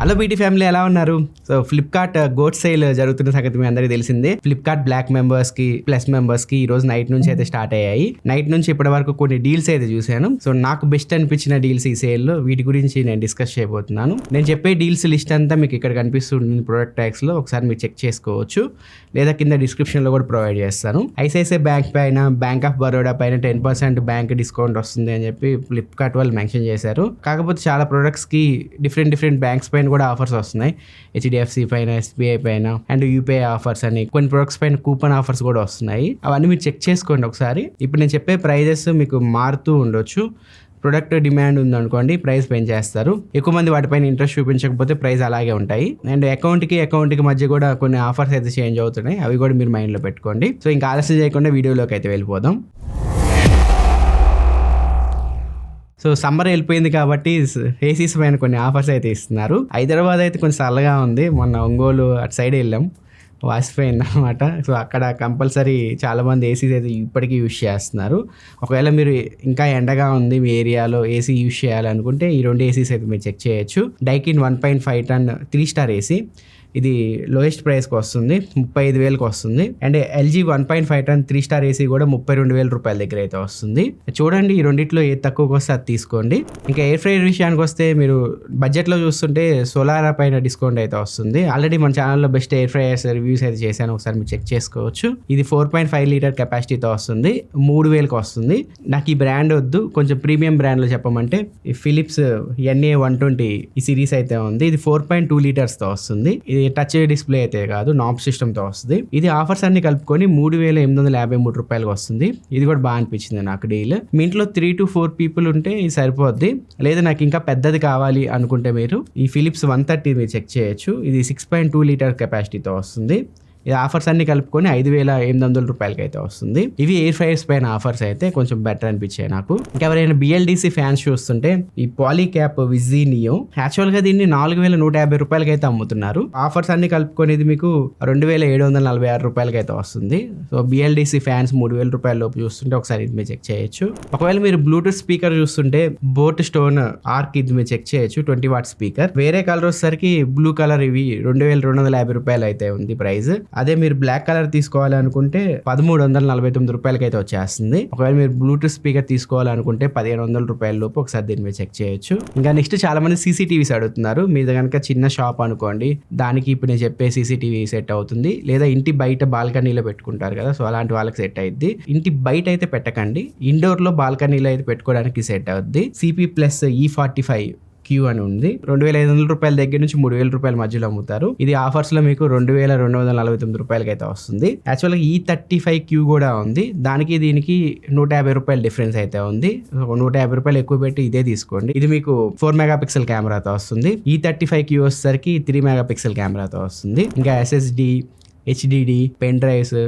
Hello BT family, ఎలా ఉన్నారు? So Flipkart goat sale జరుగుతున్న సంగతి మీ అందరికీ తెలిసిందే. ఫ్లిప్కార్ట్ బ్లాక్ మెంబర్స్ కి, ప్లస్ మెంబర్స్ కి ఈ రోజు నైట్ నుంచి అయితే స్టార్ట్ అయ్యాయి. నైట్ నుంచి ఇప్పటి వరకు కొన్ని డీల్స్ అయితే చూశాను. సో నాకు బెస్ట్ అనిపించిన డీల్స్ ఈ సేల్ లో, వీటి గురించి నేను డిస్కస్ చేయబోతున్నాను. నేను చెప్పే డీల్స్ లిస్ట్ అంతా మీకు ఇక్కడ కనిపిస్తుంది ప్రొడక్ట్ ట్యాగ్స్ లో, ఒకసారి మీరు చెక్ చేసుకోవచ్చు, లేదా కింద డిస్క్రిప్షన్ లో కూడా ప్రొవైడ్ చేస్తాను. ఐసిఐసిఐ బ్యాంక్ పైన, బ్యాంక్ ఆఫ్ బరోడా పైన 10% బ్యాంక్ డిస్కౌంట్ వస్తుంది అని చెప్పి ఫ్లిప్కార్ట్ వాళ్ళు మెన్షన్ చేశారు. కాకపోతే చాలా ప్రొడక్ట్స్ కి డిఫరెంట్ బ్యాంక్స్ పైన కూడా ఆఫర్స్ వస్తున్నాయి. హెచ్డిఎఫ్సి పైన, ఎస్బీఐ పైన అండ్ యూపీఐ ఆఫర్స్ అని కొన్ని ప్రొడక్ట్స్ పైన కూపన్ ఆఫర్స్ కూడా వస్తున్నాయి. అవన్నీ మీరు చెక్ చేసుకోండి ఒకసారి. ఇప్పుడు నేను చెప్పే ప్రైజెస్ మీకు మారుతూ ఉండొచ్చు. ప్రొడక్ట్ డిమాండ్ ఉందనుకోండి, ప్రైస్ పెంచేస్తారు. ఎక్కువ మంది వాటిపైన ఇంట్రెస్ట్ చూపించకపోతే ప్రైస్ అలాగే ఉంటాయి. అండ్ అకౌంట్కి మధ్య కూడా కొన్ని ఆఫర్స్ అయితే చేంజ్ అవుతున్నాయి. అవి కూడా మీరు మైండ్లో పెట్టుకోండి. సో ఇంకా ఆలస్యం చేయకుండా వీడియోలోకి అయితే వెళ్ళిపోదాం. సో సమ్మర్ వెళ్ళిపోయింది కాబట్టి ఏసీస్ పైన కొన్ని ఆఫర్స్ అయితే ఇస్తున్నారు. హైదరాబాద్ అయితే కొంచెం చల్లగా ఉంది. మొన్న ఒంగోలు అటు సైడ్ వెళ్ళాం, వాసిపోయింది అనమాట. సో అక్కడ కంపల్సరీ చాలామంది ఏసీస్ అయితే ఇప్పటికీ యూజ్ చేస్తున్నారు. ఒకవేళ మీరు ఇంకా ఎండగా ఉంది మీ ఏరియాలో ఏసీ యూజ్ చేయాలనుకుంటే ఈ రెండు ఏసీస్ అయితే మీరు చెక్ చేయొచ్చు. డైకిన్ 1.5 టన్ 3 స్టార్ ఏసీ, ఇది లోయెస్ట్ ప్రైస్కి వస్తుంది, 35,000కి వస్తుంది. And LG 1.5 ton 3 star AC కూడా 32,000 రూపాయల దగ్గర అయితే వస్తుంది. చూడండి, ఈ రెండిట్లో ఏది తక్కువకి వస్తే అది తీసుకోండి. ఇంకా ఎయిర్ ఫ్రైయర్ విషయానికి వస్తే మీరు బడ్జెట్లో చూస్తుంటే సోలారా పైన డిస్కౌంట్ అయితే వస్తుంది. ఆల్రెడీ మన ఛానల్లో బెస్ట్ ఎయిర్ ఫ్రైయర్స్ రివ్యూస్ అయితే చేశాను, ఒకసారి మీరు చెక్ చేసుకోవచ్చు. ఇది 4.5 లీటర్ కెపాసిటీతో వస్తుంది, 3,000కి వస్తుంది. నాకు ఈ బ్రాండ్ వద్దు, కొంచెం ప్రీమియం బ్రాండ్లో చెప్పమంటే ఈ ఫిలిప్స్ NA120 ఈ సిరీస్ అయితే ఉంది. ఇది 4.2 లీటర్స్తో వస్తుంది. ఇది టచ్ డిస్ప్లే అయితే కాదు, నాబ్ సిస్టమ్తో వస్తుంది. ఇది ఆఫర్స్ అన్ని కలుపుకొని 3,853 రూపాయలకి వస్తుంది. ఇది కూడా బాగా అనిపించింది నాకు డీల్. మీ ఇంట్లో 3 to 4 పీపుల్ ఉంటే ఇది సరిపోద్ది. లేదా నాకు ఇంకా పెద్దది కావాలి అనుకుంటే మీరు ఈ ఫిలిప్స్ 130 మీరు చెక్ చేయొచ్చు. ఇది 6.2 లీటర్ కెపాసిటీతో వస్తుంది. ఇది ఆఫర్స్ అన్ని కలుపుకొని 5,800 రూపాయలకి అయితే వస్తుంది. ఇవి ఎయిర్ ఫ్రైయర్స్ పైన ఆఫర్స్ అయితే కొంచెం బెటర్ అనిపించాయి నాకు. ఇంకెవరైనా BLDC ఫ్యాన్స్ చూస్తుంటే ఈ పాలీక్యాప్ విజీ నియో, యాక్చువల్గా దీన్ని 4,150 రూపాయలకి అయితే అమ్ముతున్నారు. ఆఫర్స్ అన్ని కలుపుకొని ఇది మీకు 2,746 రూపాయలకి అయితే వస్తుంది. సో BLDC ఫ్యాన్స్ 3,000 రూపాయల లోపు చూస్తుంటే ఒకసారి ఇది మీరు చెక్ చేయొచ్చు. ఒకవేళ మీరు బ్లూటూత్ స్పీకర్ చూస్తుంటే బోట్ స్టోన్ ఆర్క్ ఇది మీరు చెక్ చేయొచ్చు, 20 వాట్ స్పీకర్. వేరే కలర్ వచ్చేసరికి బ్లూ కలర్, ఇవి 2,250 రూపాయలు అయితే ఉంది ప్రైస్. అదే మీరు బ్లాక్ కలర్ తీసుకోవాలనుకుంటే 1,349 రూపాయలకి అయితే వచ్చేస్తుంది. ఒకవేళ మీరు బ్లూటూత్ స్పీకర్ తీసుకోవాలనుకుంటే 1,500 రూపాయల లోపు ఒకసారి దీన్ని మీరు చెక్ చేయొచ్చు. ఇంకా నెక్స్ట్ చాలా మంది CCTVs అడుగుతున్నారు. మీది కనుక చిన్న షాప్ అనుకోండి, దానికి ఇప్పుడు నేను చెప్పే CCTV సెట్ అవుతుంది. లేదా ఇంటి బయట బాల్కనీలో పెట్టుకుంటారు కదా, సో అలాంటి వాళ్ళకి సెట్ అయ్యిద్ది. ఇంటి బయట అయితే పెట్టకండి, ఇండోర్ లో బాల్కనీలో అయితే పెట్టుకోవడానికి సెట్ అవుద్ది. CP+ E45 Q అని ఉంది. 2,500 రూపాయల దగ్గర నుంచి 3,000 రూపాయల మధ్యలో అమ్ముతారు. ఇది ఆఫర్స్ లో మీకు 2,249 రూపాయలకి అయితే వస్తుంది. యాక్చువల్గా E35Q కూడా ఉంది. దానికి దీనికి 150 రూపాయల డిఫరెన్స్ అయితే ఉంది. 150 రూపాయలు ఎక్కువ పెట్టి ఇదే తీసుకోండి. ఇది మీకు 4 మెగాపిక్సెల్ కెమెరాతో వస్తుంది. E35Q వచ్చేసరికి 3 మెగాపిక్సెల్ కెమెరాతో వస్తుంది. ఇంకా SSD, HDD, పెన్ డ్రైవ్స్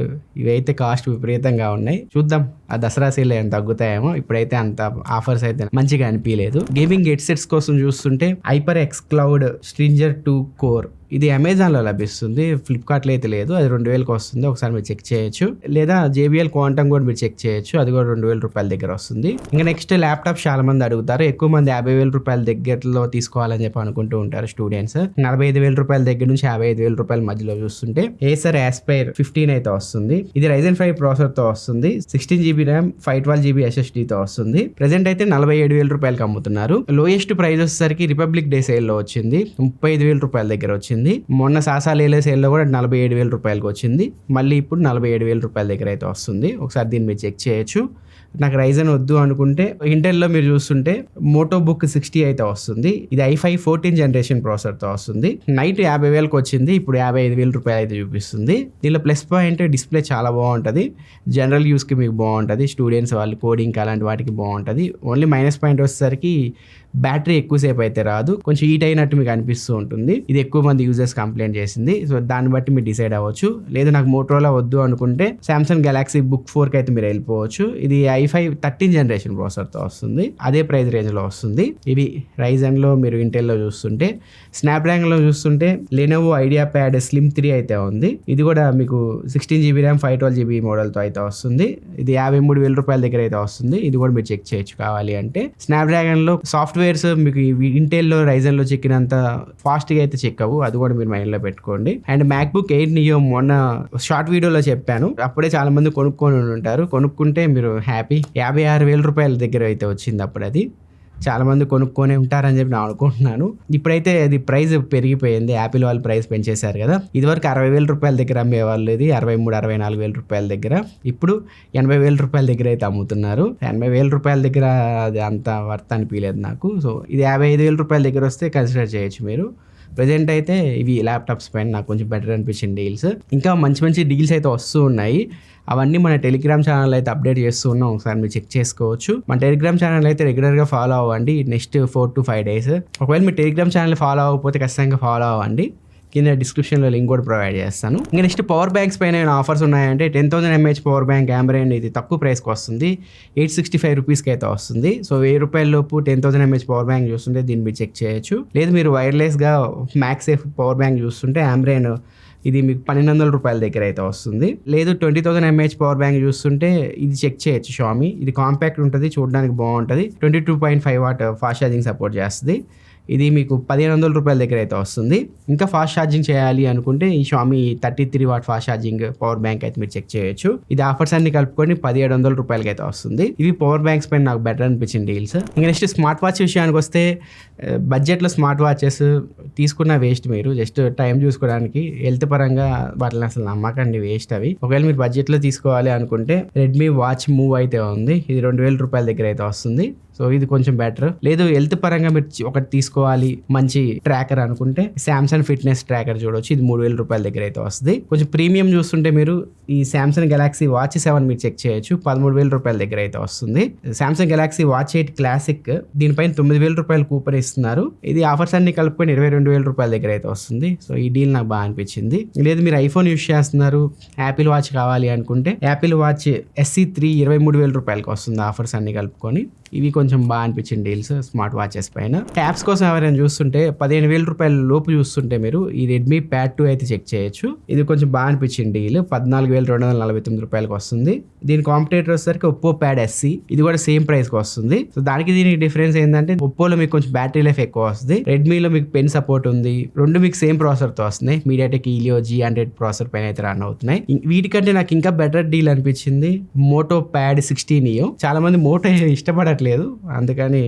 ఇవైతే కాస్ట్ విపరీతంగా ఉన్నాయి. చూద్దాం ఆ దసరా సేల్ ఏమైనా తగ్గుతాయేమో. ఇప్పుడైతే అంత ఆఫర్స్ అయితే మంచిగా అనిపించలేదు. గేమింగ్ హెడ్సెట్స్ కోసం చూస్తుంటే HyperX Cloud Stringer 2 Core, ఇది అమెజాన్లో లభిస్తుంది, ఫ్లిప్కార్ట్లో అయితే లేదు. అది 2,000కి వస్తుంది, ఒకసారి మీరు చెక్ చేయొచ్చు. లేదా JBL Quantum కూడా మీరు చెక్ చేయొచ్చు, అది కూడా 2,000 రూపాయల దగ్గర వస్తుంది. ఇంకా నెక్స్ట్ ల్యాప్టాప్ చాలా మంది అడుగుతారు. ఎక్కువ మంది 50,000 రూపాయల దగ్గరలో తీసుకోవాలని చెప్పి అనుకుంటూ ఉంటారు స్టూడెంట్స్. 45,000 రూపాయల దగ్గర నుంచి 55,000 రూపాయల మధ్యలో చూస్తుంటే Acer Aspire 15 అయితే వస్తుంది. ఇది Ryzen 5 ప్రాసెసర్తో వస్తుంది. 16GB RAM, 512GB SSDతో వస్తుంది. ప్రెసెంట్ అయితే 47,000 రూపాయలకి అమ్ముతున్నారు. లోయెస్ట్ ప్రైస్ వచ్చేసరికి రిపబ్లిక్ డే సేల్లో వచ్చింది, 35,000 రూపాయల దగ్గర వచ్చింది. మొన్న సాసా లేలే సేల్లో కూడా 47,000 రూపాయలకి వచ్చింది. మళ్ళీ ఇప్పుడు 47,000 రూపాయల దగ్గర అయితే వస్తుంది. ఒకసారి దీన్ని మీరు చెక్ చేయొచ్చు. నాకు రైజన్ వద్దు అనుకుంటే ఇంటెల్లో మీరు చూస్తుంటే మోటోబుక్ 60 అయితే వస్తుంది. ఇది i5 14th జనరేషన్ ప్రాసెసర్తో వస్తుంది. నైట్ 50,000కి వచ్చింది, ఇప్పుడు 55,000 రూపాయలు అయితే చూపిస్తుంది. దీనిలో ప్లస్ పాయింట్ డిస్ప్లే చాలా బాగుంటుంది, జనరల్ యూస్కి మీకు బాగుంటుంది, స్టూడెంట్స్ వాళ్ళు కోడింగ్ అలాంటి వాటికి బాగుంటుంది. ఓన్లీ మైనస్ పాయింట్ వచ్చేసరికి బ్యాటరీ ఎక్కువసేపు అయితే రాదు, కొంచెం హీట్ అయినట్టు మీకు అనిపిస్తూ ఉంటుంది. ఇది ఎక్కువ మంది యూజర్స్ కంప్లైంట్ చేసింది. సో దాన్ని బట్టి మీరు డిసైడ్ అవ్వచ్చు. లేదా నాకు మోటరోలా వద్దు అనుకుంటే Samsung Galaxy Book 4కి అయితే మీరు వెళ్ళిపోవచ్చు. ఇది i5 13th జనరేషన్ ప్రాసెసర్తో వస్తుంది, అదే ప్రైస్ రేంజ్లో వస్తుంది. ఇవి రైజన్లో మీరు ఇంటెల్లో చూస్తుంటే. స్నాప్డ్రాగన్లో చూస్తుంటే Lenovo IdeaPad Slim 3 అయితే ఉంది. ఇది కూడా మీకు 16GB RAM, 512GB మోడల్తో అయితే వస్తుంది. ఇది 53,000 రూపాయల దగ్గర అయితే వస్తుంది. ఇది కూడా మీరు చెక్ చేయొచ్చు కావాలి అంటే. స్నాప్డ్రాగన్లో సాఫ్ట్వేర్ సాఫ్ట్వేర్స్ మీకు ఇంటెల్లో రైజన్లో చెక్కినంత ఫాస్ట్గా అయితే చెక్కవు, అది కూడా మీరు మైండ్లో పెట్టుకోండి. అండ్ మ్యాక్బుక్ ఎయిర్ నియో మొన్న షార్ట్ వీడియోలో చెప్పాను, అప్పుడే చాలా మంది కొనుక్కొని ఉంటారు. కొనుక్కుంటే మీరు హ్యాపీ. 56,000 రూపాయల దగ్గర అయితే వచ్చింది అప్పుడు. అది చాలా మంది కొనుక్కొని ఉంటారని చెప్పి నేను అనుకుంటున్నాను. ఇప్పుడైతే అది ప్రైస్ పెరిగిపోయింది, యాపిల్ వాళ్ళు ప్రైస్ పెంచేశారు కదా. ఇదివరకు 60,000 రూపాయల దగ్గర అమ్మేవాళ్ళు, ఇది 63,000-64,000 రూపాయల దగ్గర. ఇప్పుడు 80,000 రూపాయల దగ్గర అయితే అమ్ముతున్నారు. 80,000 రూపాయల దగ్గర అది అంత వర్త్ అనిపించలేదు నాకు. సో ఇది 55,000 రూపాయల దగ్గర వస్తే కన్సిడర్ చేయొచ్చు మీరు. ప్రజెంట్ అయితే ఇవి ల్యాప్టాప్స్ పైన నాకు కొంచెం బెటర్ అనిపించిన డీల్స్. ఇంకా మంచి మంచి డీల్స్ అయితే వస్తూ ఉన్నాయి, అవన్నీ మన టెలిగ్రామ్ ఛానల్ అయితే అప్డేట్ చేస్తూ ఉన్నాం, ఒకసారి మీరు చెక్ చేసుకోవచ్చు. మన టెలిగ్రామ్ ఛానల్ అయితే రెగ్యులర్గా ఫాలో అవ్వండి నెక్స్ట్ 4 to 5 days. ఒకవేళ మీరు టెలిగ్రామ్ ఛానల్ ఫాలో అవ్వకపోతే ఖచ్చితంగా ఫాలో అవ్వండి, కింద డిస్క్రిప్షన్లో లింక్ కూడా ప్రొవైడ్ చేస్తాను. ఇంకా నెక్స్ట్ పవర్ బ్యాంక్స్ పైన ఆఫర్స్ ఉన్నాయంటే 10,000 mAh పవర్ బ్యాంక్ ఆంబ్రెయిన్ ఇది తక్కువ ప్రైస్కి వస్తుంది, 865 రూపీస్కి అయితే వస్తుంది. సో 1000 రూపాయల లోపు 10,000 mAh పవర్ బ్యాంక్ చూస్తుంటే దీన్ని మీరు చెక్ చేయొచ్చు. లేదు మీరు వైర్లెస్గా మ్యాక్సేఫ్ పవర్ బ్యాంక్ చూస్తుంటే ఆంబ్రెయిన్ ఇది మీకు 1,200 రూపాయల దగ్గర అయితే వస్తుంది. లేదు 20,000 mAh పవర్ బ్యాంక్ చూస్తుంటే ఇది చెక్ చేయొచ్చు. షామీ ఇది కాంపాక్ట్ ఉంటుంది, చూడడానికి బాగుంటుంది, 22.5 వాట్ ఫాస్ట్ ఛార్జింగ్ సపోర్ట్ చేస్తుంది. ఇది మీకు 1,500 రూపాయల దగ్గర అయితే వస్తుంది. ఇంకా ఫాస్ట్ ఛార్జింగ్ చేయాలి అనుకుంటే ఈ Xiaomi 33 watt fast charging power bank అయితే మీరు చెక్ చేయొచ్చు. ఇది ఆఫర్స్ అన్ని కలుపుకొని 1,700 రూపాయలకి అయితే వస్తుంది. ఇవి పవర్ బ్యాంక్స్ పైన నాకు బెటర్ అనిపించిన డీల్స్. ఇంకా నెక్స్ట్ స్మార్ట్ వాచ్ విషయానికి వస్తే బడ్జెట్లో స్మార్ట్ వాచెస్ తీసుకున్న వేస్ట్, మీరు జస్ట్ టైం చూసుకోవడానికి. హెల్త్ పరంగా వాటిని అసలు నమ్మకండి, వేస్ట్ అవి. ఒకవేళ మీరు బడ్జెట్లో తీసుకోవాలి అనుకుంటే రెడ్మీ వాచ్ మూవ్ అయితే ఉంది, ఇది 2,000 రూపాయల దగ్గర అయితే వస్తుంది. సో ఇది కొంచెం బెటర్. లేదు హెల్త్ పరంగా మీరు ఒకటి తీసుకోవాలి మంచి ట్రాకర్ అనుకుంటే శాంసంగ్ ఫిట్నెస్ ట్రాకర్ చూడవచ్చు, ఇది 3,000 రూపాయల దగ్గర అయితే వస్తుంది. కొంచెం ప్రీమియం చూస్తుంటే మీరు ఈ శాంసంగ్ గెలాక్సీ వాచ్ 7 మీరు చెక్ చేయొచ్చు, 13,000 రూపాయల దగ్గర అయితే వస్తుంది. శాంసంగ్ గెలాక్సీ వాచ్ 8 క్లాసిక్ దీనిపైన 9,000 రూపాయల కూపన్ ఇస్తున్నారు. ఇది ఆఫర్స్ అన్ని కలుపుకొని 22,000 రూపాయల దగ్గర అయితే వస్తుంది. సో ఈ డీల్ నాకు బాగా అనిపించింది. లేదు మీరు ఐఫోన్ యూస్ చేస్తున్నారు, యాపిల్ వాచ్ కావాలి అనుకుంటే యాపిల్ వాచ్ SE3 23,000 రూపాయలకి వస్తుంది ఆఫర్స్ అన్ని కలుపుకొని. ఇవి కొంచెం బాగా అనిపించిన డీల్స్ స్మార్ట్ వాచెస్ పైన. ట్యాబ్స్ కోసం ఎవరైనా చూస్తుంటే 15,000 రూపాయల లోపు చూస్తుంటే మీరు ఈ రెడ్మీ ప్యాడ్ 2 అయితే చెక్ చేయొచ్చు. ఇది కొంచెం బాగా అనిపించిన డీల్, 14,249 రూపాయలకి వస్తుంది. దీని కాంపిటేటర్ వచ్చేసరికి ఒప్పో ప్యాడ్ SE, ఇది కూడా సేమ్ ప్రైస్కి వస్తుంది. సో దానికి దీనికి డిఫరెన్స్ ఏంటంటే ఒప్పోలో మీకు కొంచెం బ్యాటరీ లైఫ్ ఎక్కువ వస్తుంది, రెడ్మీలో మీకు పెన్ సపోర్ట్ ఉంది, రెండు మీకు సేమ్ ప్రాసెసర్తో వస్తున్నాయి. మీడియాటెక్ హీలియో G100 ప్రాసెసర్ పైన అయితే రన్ అవుతున్నాయి. వీటికంటే నాకు ఇంకా బెటర్ డీల్ అనిపించింది మోటో ప్యాడ్ 16 నియో. చాలా మంది మోటో ఇష్టపడట్లేదు, అందుకని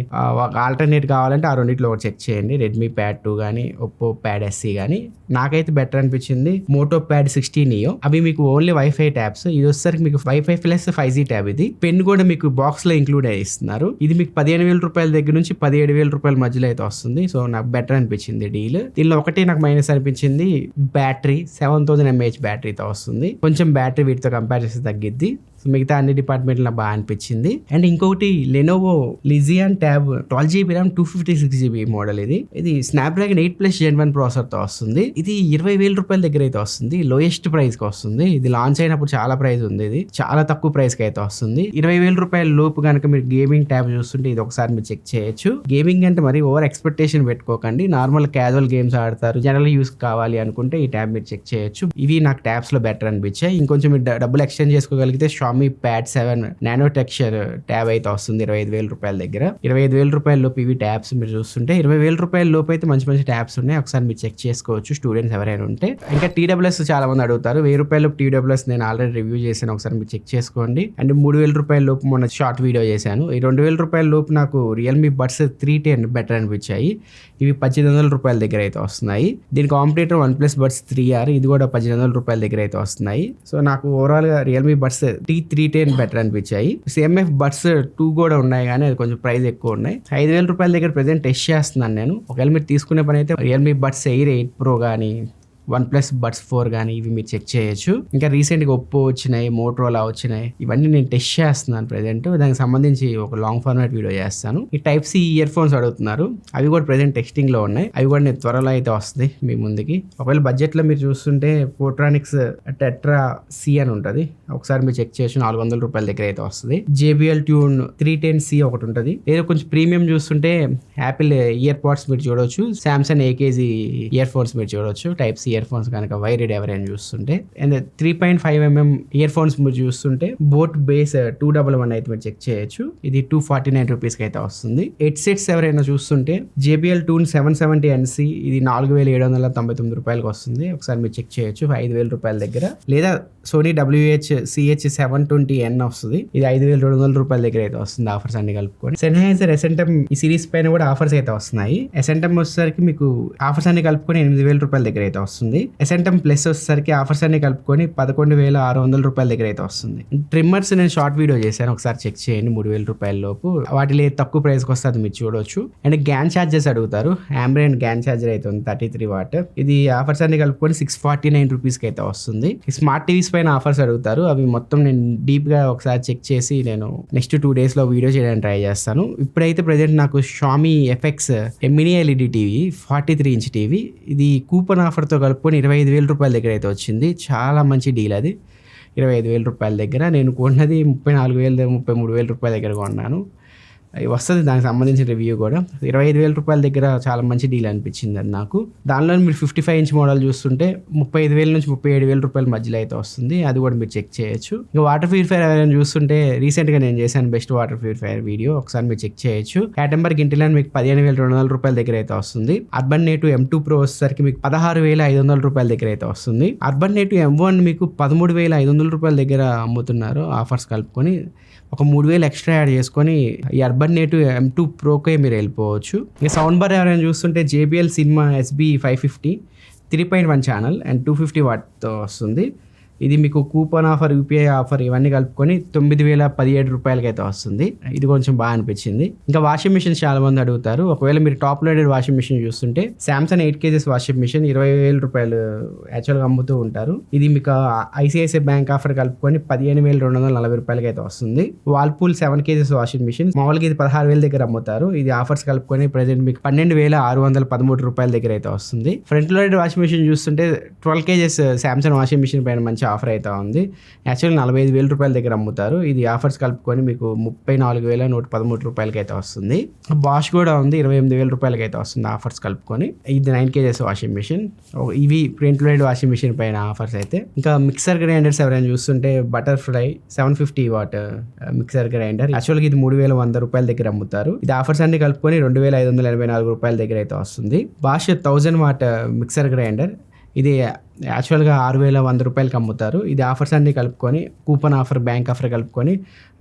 ఒక ఆల్టర్నేట్ కావాలంటే ఆ రెండిట్లో చెక్ చేయండి, రెడ్మీ ప్యాడ్ 2 కానీ ఒప్పో ప్యాడ్ SE కానీ. నాకైతే బెటర్ అనిపించింది మోటో ప్యాడ్ 16 నియో. అవి మీకు ఓన్లీ వైఫై ట్యాబ్స్, ఇది వచ్చేసరికి మీకు వైఫై ప్లస్ 5G ట్యాబ్. ఇది పెన్ కూడా మీకు బాక్స్ లో ఇంక్లూడ్ అయ్యి ఇస్తున్నారు. ఇది మీకు 15,000 రూపాయల దగ్గర నుంచి 17,000 రూపాయల మధ్యలో అయితే వస్తుంది. సో నాకు బెటర్ అనిపించింది డీల్. దీనిలో ఒకటి నాకు మైనస్ అనిపించింది, బ్యాటరీ 7,000 mAh బ్యాటరీతో వస్తుంది. కొంచెం బ్యాటరీ వీటితో కంపేర్ చేస్తే తగ్గిద్ది. సో మిగతా అన్ని డిపార్ట్మెంట్లో నాకు బాగా అనిపించింది. అండ్ ఇంకొకటి Lenovo Legion tab 12GB RAM 256GB model. ఇది స్నాప్డ్రాగన్ 8+ Gen 1 ప్రాసెసర్తో వస్తుంది. ఇది 20,000 రూపాయల దగ్గర అయితే వస్తుంది, లోయెస్ట్ ప్రైస్కి వస్తుంది. ఇది లాంచ్ అయినప్పుడు చాలా ప్రైస్ ఉంది, ఇది చాలా తక్కువ ప్రైస్కి అయితే వస్తుంది. 20,000 రూపాయల లోపు కనుక మీరు గేమింగ్ ట్యాబ్ చూస్తుంటే ఇది ఒకసారి మీరు చెక్ చేయొచ్చు. గేమింగ్ అంటే మరి ఓవర్ ఎక్స్పెక్టేషన్ పెట్టుకోకండి, నార్మల్ క్యాజువల్ గేమ్స్ ఆడతారు, జనరల్ యూస్ కావాలి అనుకుంటే ఈ ట్యాబ్ మీరు చెక్ చేయొచ్చు. ఇవి నాకు ట్యాబ్స్ లో బెటర్ అనిపించాయి. ఇంకొంచెం మీరు డబ్బులు ఎక్స్చేంజ్ చేసుకోగలిగితే Xiaomi pad 7 nano texture tab అయితే వస్తుంది 25,000 రూపాయల దగ్గర. 25,000 రూపాయల లోపు ఇవి ట్యాబ్స్ మీరు చూస్తుంటే 20,000 రూపాయల లోపు అయితే మంచి మంచి ట్యాబ్స్ ఉన్నాయి, ఒకసారి మీరు చెక్ చేసుకోవచ్చు స్టూడెంట్స్ ఎవరైనా ఉంటే. ఇంకా TWS చాలా మంది అడుగుతారు, 1000 రూపాయల లోపు TWS నేను ఆల్రెడీ రివ్యూ చేశాను, ఒకసారి మీరు చెక్ చేసుకోండి. అండ్ 3,000 రూపాయల లోపు మొన్న షార్ట్ వీడియో చేశాను. ఈ 2,000 రూపాయల లోపు నాకు రియల్మీ బడ్స్ 310 బెటర్ అనిపించాయి. ఇవి 1,800 రూపాయల దగ్గర అయితే వస్తున్నాయి. దీని కాంపిటేటర్ OnePlus Buds 3R, ఇది కూడా 1,800 రూపాయల దగ్గర అయితే వస్తున్నాయి. సో నాకు ఓవరాల్ గా రియల్మీ బడ్స్ T310 బెటర్ అనిపించాయి. CMF బడ్స్ 2 కూడా ఉన్నాయి, కానీ అది కొంచెం ప్రైస్ ఎక్కువ ఉన్నాయి. 5,000 రూపాయల దగ్గర ప్రెజెంట్ టెస్ట్ చేస్తున్నాను నేను. ఒకవేళ మీరు తీసుకునే పని అయితే రియల్మీ బడ్స్ ఎయిర్ 8 Pro కానీ OnePlus Buds 4 కానీ ఇవి మీరు చెక్ చేయొచ్చు. ఇంకా రీసెంట్గా ఒప్పో వచ్చినాయి, మోటరోలా వచ్చినాయి, ఇవన్నీ నేను టెస్ట్ చేస్తున్నాను ప్రెజెంట్. దానికి సంబంధించి ఒక లాంగ్ ఫార్మాట్ వీడియో చేస్తాను. ఈ Type-C ఇయర్ ఫోన్స్ అడుగుతున్నారు, అవి కూడా ప్రెజెంట్ టెస్టింగ్ లో ఉన్నాయి, అవి కూడా నేను త్వరలో అయితే వస్తుంది మీ ముందుకి. ఒకవేళ బడ్జెట్ లో మీరు చూస్తుంటే పోట్రానిక్స్ టెట్రా C అని ఉంటుంది, ఒకసారి మీరు చెక్ చేయొచ్చు, 400 రూపాయల దగ్గర అయితే వస్తుంది. JBL Tune 310C ఒకటి ఉంటుంది. ఏదో కొంచెం ప్రీమియం చూస్తుంటే యాపిల్ ఇయర్ పాడ్స్ మీరు చూడవచ్చు, సామ్సంగ్ AKG ఇయర్ ఫోన్స్ మీరు చూడవచ్చు, Type-C ఇయర్ ఫోన్స్ కనుక వైర్డ్ ఎవరైనా చూస్తుంటే. అండ్ 3.5mm ఇయర్ ఫోన్స్ మీరు చూస్తుంటే బోట్ బేస్ 211 అయితే మీరు చెక్ చేయొచ్చు. ఇది 249 రూపీస్కి అయితే వస్తుంది. హెడ్సెట్స్ ఎవరైనా చూస్తుంటే JBL Tune 770 NC ఇది 4,799 రూపాయలకి వస్తుంది. ఒకసారి మీరు చెక్ చేయొచ్చు 5,000 రూపాయల దగ్గర. లేదా సోనీ WH-CH720N వస్తుంది, ఇది 5,200 రూపాయల దగ్గర అయితే వస్తుంది ఆఫర్స్ అన్ని కలుపుకొని. సెన్హైజర్ S&M ఈ సిరీస్ పైన కూడా ఆఫర్స్ అయితే వస్తున్నాయి. S&M వచ్చేసరికి మీకు ఆఫర్స్ అన్ని కలుపుకొని 8,000 రూపాయల దగ్గర అయితే వస్తుంది. S&M ప్లస్ వచ్చేసరికి ఆఫర్స్ అన్ని కలుపుకొని 11,600 రూపాయల దగ్గర అయితే వస్తుంది. ట్రిమ్మర్స్ నేను షార్ట్ వీడియో చేశాను, ఒకసారి చెక్ చేయండి. 3,000 రూపాయల లోపు వాటిలో తక్కువ ప్రైస్కి వస్తే అది మీరు చూడొచ్చు. అండ్ గ్యాన్ ఛార్జెస్ అడుగుతారు. ఆంబ్రియన్ గ్యాన్ ఛార్జర్ అయితే ఉంది 33 వాట్. ఇది ఆఫర్స్ అన్ని కలుపుకొని 649 రూపీస్కి అయితే వస్తుంది. స్మార్ట్ టీవీస్ పైన ఆఫర్స్ అడుగుతారు, అవి మొత్తం నేను డీప్గా ఒకసారి చెక్ చేసి నేను నెక్స్ట్ 2 డేస్లో వీడియో చేయడానికి ట్రై చేస్తాను. ఇప్పుడైతే ప్రెజెంట్ నాకు Xiaomi FX mini LED TV 43 inch TV, ఇది కూపన్ ఆఫర్తో కలుపుకొని 25,000 రూపాయల దగ్గర అయితే వచ్చింది. చాలా మంచి డీల్ అది. 25,000 రూపాయల దగ్గర నేను కొన్నది 34,000 33,000 రూపాయల దగ్గర కొన్నాను. వస్తుంది దానికి సంబంధించిన రివ్యూ కూడా. 25,000 రూపాయల దగ్గర చాలా మంచి డీల్ అనిపించింది అది నాకు. దానిలో మీరు 55 ఇంచ్ మోడల్ చూస్తుంటే 35,000 నుంచి 37,000 రూపాయల మధ్యలో అయితే వస్తుంది, అది కూడా మీరు చెక్ చేయొచ్చు. ఇంకా వాటర్ ప్యూరిఫైర్ ఎవరైనా చూస్తుంటే రీసెంట్గా నేను చేశాను బెస్ట్ వాటర్ ప్యూరిఫైర్ వీడియో, ఒకసారి మీరు చెక్ చేయొచ్చు. క్యాటంబర్గ్ ఇంటిలాన్ మీకు 15,200 రూపాయల దగ్గర అయితే వస్తుంది. అర్బన్ నేటివ్ M2 Pro వచ్చేసరికి మీకు 16,500 రూపాయల దగ్గర అయితే వస్తుంది. అర్బన్ నేటివ్ M1 మీకు 13,500 రూపాయల దగ్గర అమ్ముతున్నారు ఆఫర్స్ కలుపుకొని. ఒక 3,000 ఎక్స్ట్రా యాడ్ చేసుకొని ఈ అర్బన్ నేటివ్ M2 Proకే మీరు వెళ్ళిపోవచ్చు. ఇక సౌండ్ బార్ ఎవరైనా చూస్తుంటే JBL Cinema SB550 3.1 channel and 250 వాట్తో వస్తుంది. ఇది మీకు కూపన్ ఆఫర్, UPI ఆఫర్ ఇవన్నీ కలుపుకొని 9,017 రూపాయలకి అయితే వస్తుంది. ఇది కొంచెం బాగా అనిపించింది. ఇంకా వాషింగ్ మిషన్స్ చాలా మంది అడుగుతారు. ఒకవేళ మీరు టాప్ లోడెడ్ వాషింగ్ మిషన్ చూస్తుంటే Samsung 8 kgs వాషింగ్ మిషన్ 20,000 రూపాయలు యాక్చువల్గా అమ్ముతూ ఉంటారు. ఇది మీకు ICICI బ్యాంక్ ఆఫర్ కలుపుకొని 15,240 రూపాయలకి అయితే వస్తుంది. వాల్పూల్ 7 kgs వాషింగ్ మిషన్ మామూలుగా ఇది 16,000 దగ్గర అమ్ముతారు. ఇది ఆఫర్స్ కలుపుకొని ప్రెజెంట్ మీకు 12,613 రూపాయల దగ్గర అయితే వస్తుంది. ఫ్రంట్ లోడెడ్ వాషింగ్ మిషన్ చూస్తుంటే 12 kgs Samsung వాషింగ్ మిషన్ పైన మంచి ఆఫర్ అయితే ఉంది. యాక్చువల్లీ 45,000 రూపాయల దగ్గర అమ్ముతారు. ఇది ఆఫర్స్ కలుపుకొని మీకు 34,113 రూపాయలకి అయితే వస్తుంది. బాష్ కూడా ఉంది, 28,000 రూపాయలకి అయితే వస్తుంది ఆఫర్స్ కలుపుకొని. ఇది 9 kgs వాషింగ్ మిషన్. ఇవి ఫ్రంట్ లోడెడ్ వాషింగ్ మిషన్ పైన ఆఫర్స్ అయితే. ఇంకా మిక్సర్ గ్రైండర్స్ ఎవరైనా చూస్తుంటే బటర్ఫ్లై 750 వాట్ మిక్సర్ గ్రైండర్ యాక్చువల్గా ఇది 3,100 రూపాయల దగ్గర అమ్ముతారు. ఇది ఆఫర్స్ అన్ని కలుపుకొని 2,584 రూపాయల దగ్గర అయితే వస్తుంది. బాష్ 1000 వాట్ మిక్సర్ గ్రైండర్ ఇది యాక్చువల్గా 6,100 రూపాయలకి అమ్ముతారు. ఇది ఆఫర్స్ అన్ని కలుపుకొని కూపన్ ఆఫర్, బ్యాంక్ ఆఫర్ కలుపుకొని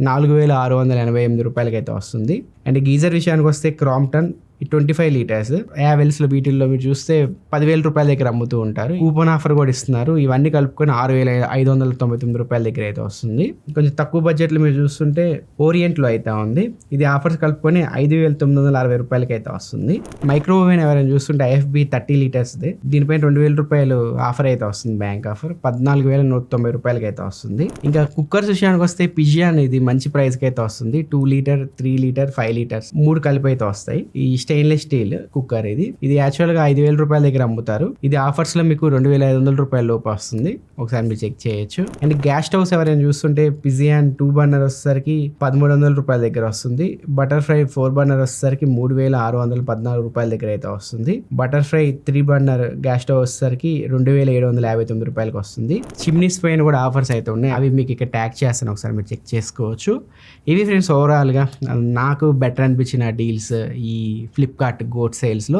4,688 రూపాయలకి అయితే వస్తుంది. అండ్ గీజర్ విషయానికి వస్తే క్రాంప్టన్ 25 లీటర్స్ యావెల్స్లో వీటిల్లో మీరు చూస్తే 10,000 రూపాయల దగ్గర అమ్ముతూ ఉంటారు. కూపన్ ఆఫర్ కూడా ఇస్తున్నారు. ఇవన్నీ కలుపుకొని 6,599 రూపాయల దగ్గర అయితే వస్తుంది. కొంచెం తక్కువ బడ్జెట్లో మీరు చూస్తుంటే ఓరియంట్లో అయితే ఉంది. ఇది ఆఫర్స్ కలుపుకొని 5,960 రూపాయలకి అయితే వస్తుంది. మైక్రోవేవ్ ఎవరైనా చూస్తుంటే IFB 30 లీటర్స్ది దీనిపైన 2,000 రూపాయలు ఆఫర్ అయితే వస్తుంది, బ్యాంక్ ఆఫర్ 14,190 రూపాయలకి అయితే వస్తుంది. ఇంకా కుక్కర్స్ విషయానికి వస్తే పిజియాన్ ఇది మంచి ప్రైస్కి అయితే వస్తుంది. 2 లీటర్ 3 లీటర్ 5 లీటర్స్ 3 కలిపి అయితే వస్తాయి. ఈ స్టెయిన్లెస్ స్టీల్ కుక్కర్ ఇది యాక్చువల్గా 5,000 రూపాయల దగ్గర అమ్ముతారు. ఇది ఆఫర్స్ లో మీకు 2,500 రూపాయల లోపు వస్తుంది. ఒకసారి మీరు చెక్ చేయొచ్చు. అండ్ గ్యాస్ స్టవ్స్ ఎవరైనా చూస్తుంటే పిజియాన్ 2 బర్నర్ వచ్చేసరికి 1,300 రూపాయల దగ్గర వస్తుంది. బటర్ఫ్లై 4 బర్నర్ వచ్చేసరికి 3,614 రూపాయల దగ్గర అయితే వస్తుంది. బటర్ఫ్లై 3 బర్నర్ గ్యాస్ స్టవ్ వచ్చేసరికి 2,759 రూపాయలకి వస్తుంది. చిమ్నీస్ పైన కూడా ఆఫర్స్ అయితే ఉన్నాయి, అవి మీకు ఇక్కడ ట్యాగ్ చేస్తాను, ఒకసారి మీరు చెక్ చేసుకోవచ్చు. ఇవి ఫ్రెండ్స్ ఓవరాల్గా నాకు బెటర్ అనిపించిన డీల్స్ ఈ ఫ్లిప్కార్ట్ గోట్ సేల్స్లో.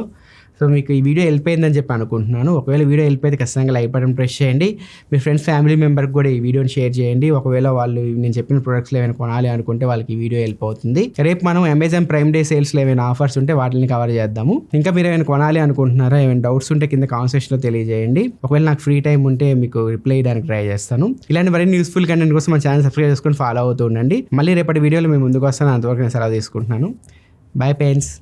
సో మీకు ఈ వీడియో హెల్ప్ అయిందని చెప్పి అనుకుంటున్నాను. ఒకవేళ వీడియో హెల్ప్ అయితే ఖచ్చితంగా లైక్ బటన్ ప్రెస్ చేయండి. మీ ఫ్రెండ్స్ ఫ్యామిలీ మెంబర్కి కూడా ఈ వీడియోని షేర్ చేయండి. ఒకవేళ వాళ్ళు నేను చెప్పిన ప్రొడక్ట్స్లో ఏమైనా కొనాలి అనుకుంటే వాళ్ళకి ఈ వీడియో హెల్ప్ అవుతుంది. రేపు మనం అమెజాన్ ప్రైమ్ డే సేల్స్లో ఏమైనా ఆఫర్స్ ఉంటే వాటిని కవర్ చేద్దాము. ఇంకా మీరు ఏమైనా కొనాలి అనుకుంటున్నారా, ఏమైనా డౌట్స్ ఉంటే కింద కామెంట్ సెక్షన్లో తెలియజేయండి. ఒకవేళ నాకు ఫ్రీ టైం ఉంటే మీకు రిప్లై చేయడానికి ట్రై చేస్తాను. ఇలాంటి మరిన్ని యూస్ఫుల్ కంటెంట్ కోసం మన ఛానల్ సబ్స్క్రైబ్ చేసుకొని ఫాలో అవుతూ ఉండండి. మళ్ళీ రేపటి వీడియోలో మేము ముందుకు వస్తాను. అంతవరకు నేను సెలవు తీసుకుంటున్నాను. Bye friends.